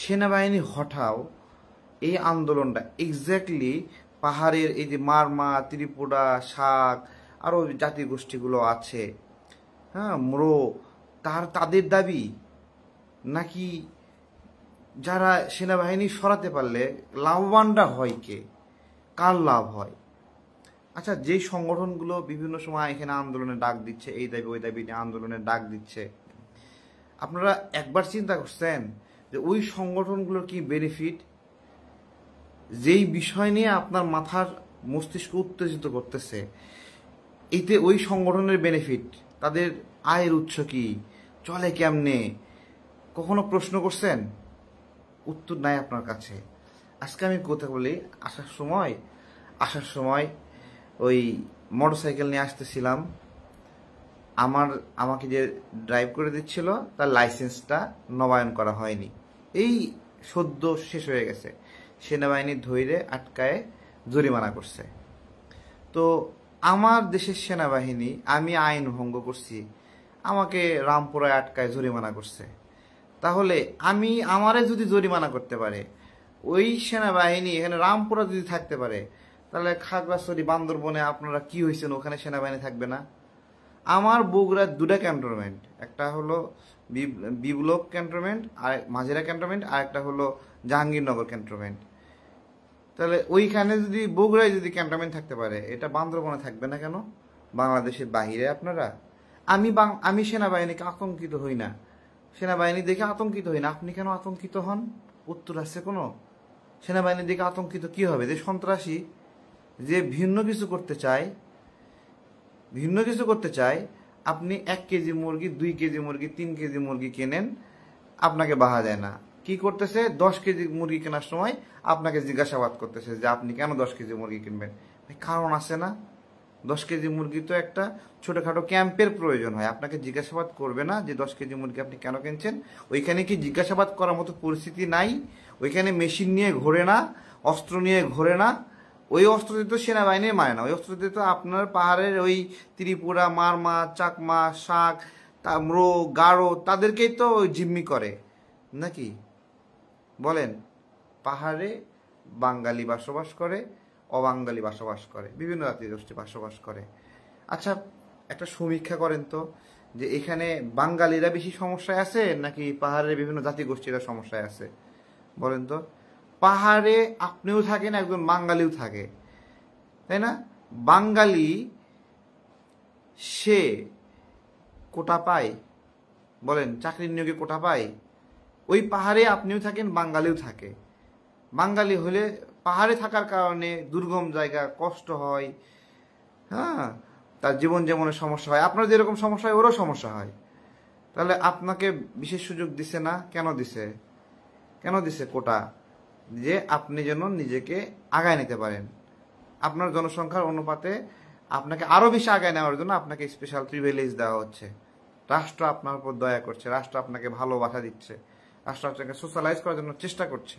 সেনাবাহিনী হঠাও এই আন্দোলনটা এক্স্যাক্টলি পাহাড়ের এই যে মারমা, ত্রিপুরা, শাক আরও জাতিগোষ্ঠীগুলো আছে, হ্যাঁ, ম্রো, তাদের দাবি, নাকি যারা সেনাবাহিনী সরাতে পারলে লাভবানটা হয় কে, কার লাভ হয়? আচ্ছা, যেই সংগঠনগুলো বিভিন্ন সময় এখানে আন্দোলনের ডাক দিচ্ছে, এই দাবি ওই দাবি নিয়ে আন্দোলনের ডাক দিচ্ছে, আপনারা একবার চিন্তা করছেন যে ওই সংগঠনগুলোর কি বেনিফিট? যেই বিষয় নিয়ে আপনার মাথার মস্তিষ্ক উত্তেজিত করতেছে, এতে ওই সংগঠনের বেনিফিট, তাদের আয়ের উৎস কি, চলে কেমনে, কখনো প্রশ্ন করছেন? উত্তর নাই আপনার কাছে। আজকে আমি কথা বলি, আসার সময় ওই মোটরসাইকেল নিয়ে আসতেছিলাম, আমাকে যে ড্রাইভ করে দিচ্ছিল তার লাইসেন্সটা নবায়ন করা হয়নি, এই সদ্য শেষ হয়ে গেছে, সেনাবাহিনী ধৈর্যে আটকায় জরিমানা করছে। তো আমার দেশের সেনাবাহিনী, আমি আইন ভঙ্গ করছি, আমাকে রামপুরায় আটকায় জরিমানা করছে। তাহলে আমারে যদি জরিমানা করতে পারে, ওই সেনাবাহিনী এখানে রামপুরা যদি থাকতে পারে, তাহলে খাগড়াছড়ি, বান্দরবনে আপনারা কি হয়েছেন, ওখানে সেনাবাহিনী থাকবে না? আমার বগুড়ার দুটা ক্যান্টনমেন্ট, একটা হলো বিপ্লব ক্যান্টনমেন্ট আর মাঝেরা ক্যান্টনমেন্ট, আর একটা হলো জাহাঙ্গীরনগর ক্যান্টনমেন্ট। তাহলে ওইখানে যদি বগুড়ায় যদি ক্যান্টনমেন্ট থাকতে পারে, এটা বান্দরবনে থাকবে না কেন? বাংলাদেশের বাহিরে আপনারা। আমি সেনাবাহিনীকে আতঙ্কিত হই না, সেনাবাহিনী দেখে আতঙ্কিত হই না। আপনি কেন আতঙ্কিত হন? উত্তর আছে কোনো? সেনাবাহিনী দেখে আতঙ্কিত কি হবে? যে সন্ত্রাসী, যে ভিন্ন কিছু করতে চায়, আপনি 1 কেজি মুরগি, 2 কেজি মুরগি, 3 কেজি মুরগি কেনেন, আপনাকে বাহা দেয় না। কি করতেছে? 10 কেজি মুরগি কেনার সময় আপনাকে জিজ্ঞাসাবাদ করতেছে যে আপনি কেন 10 কেজি মুরগি কিনবেন। কারণ আছে না? 10 কেজি মুরগি তো একটা ছোটখাটো ক্যাম্পের প্রয়োজন হয়, আপনাকে জিজ্ঞাসাবাদ করবে না যে 10 কেজি মুরগি আপনি কেন কিনছেন? ওইখানে কি জিজ্ঞাসাবাদ করার মতো পরিস্থিতি নাই? ওইখানে মেশিন নিয়ে ঘোরে না, অস্ত্র নিয়ে ঘোরে না। ওই অস্ত্র দিতে সেনাবাহিনী মায় না, ওই অস্ত্র দিতে আপনার পাহাড়ের ওই ত্রিপুরা, মারমা, চাকমা, শাক, ম্রো, গারো, তাদেরকেই তো জিম্মি করে নাকি? বলেন। পাহাড়ে বাঙালি বসবাস করে, অবাঙালি বসবাস করে, বিভিন্ন জাতিগোষ্ঠী বসবাস করে। আচ্ছা, একটা সমীক্ষা করেন তো, যে এখানে বাঙালিরা বেশি সমস্যায় আছে নাকি পাহাড়ের বিভিন্ন জাতিগোষ্ঠীরা সমস্যায় আছে? বলেন তো। পাহাড়ে আপনিও থাকেন, একজন বাঙালিও থাকে, তাই না? বাঙালি সে কোটা পায়? বলেন, চাকরির নিয়োগে কোটা পায়? ওই পাহাড়ে আপনিও থাকেন, বাঙালিও থাকে। বাঙালি হলে পাহাড়ে থাকার কারণে দুর্গম জায়গা, কষ্ট হয়, হ্যাঁ, তার জীবন যেমন সমস্যা হয়, আপনার যেরকম সমস্যা হয় ওরও সমস্যা হয়। তাহলে আপনাকে বিশেষ সুযোগ দিছে না? কেন দিছে কোটা? যে আপনি যেন নিজেকে আগায় নিতে পারেন, আপনার জনসংখ্যার অনুপাতে আপনাকে আরো বেশি আগায় নেওয়ার জন্য আপনাকে স্পেশাল প্রিভিলেজ দেওয়া হচ্ছে। রাষ্ট্র আপনার উপর দয়া করছে, রাষ্ট্র আপনাকে ভালোবাসা দিচ্ছে, রাষ্ট্র আপনাকে সোশ্যালাইজ করার জন্য চেষ্টা করছে।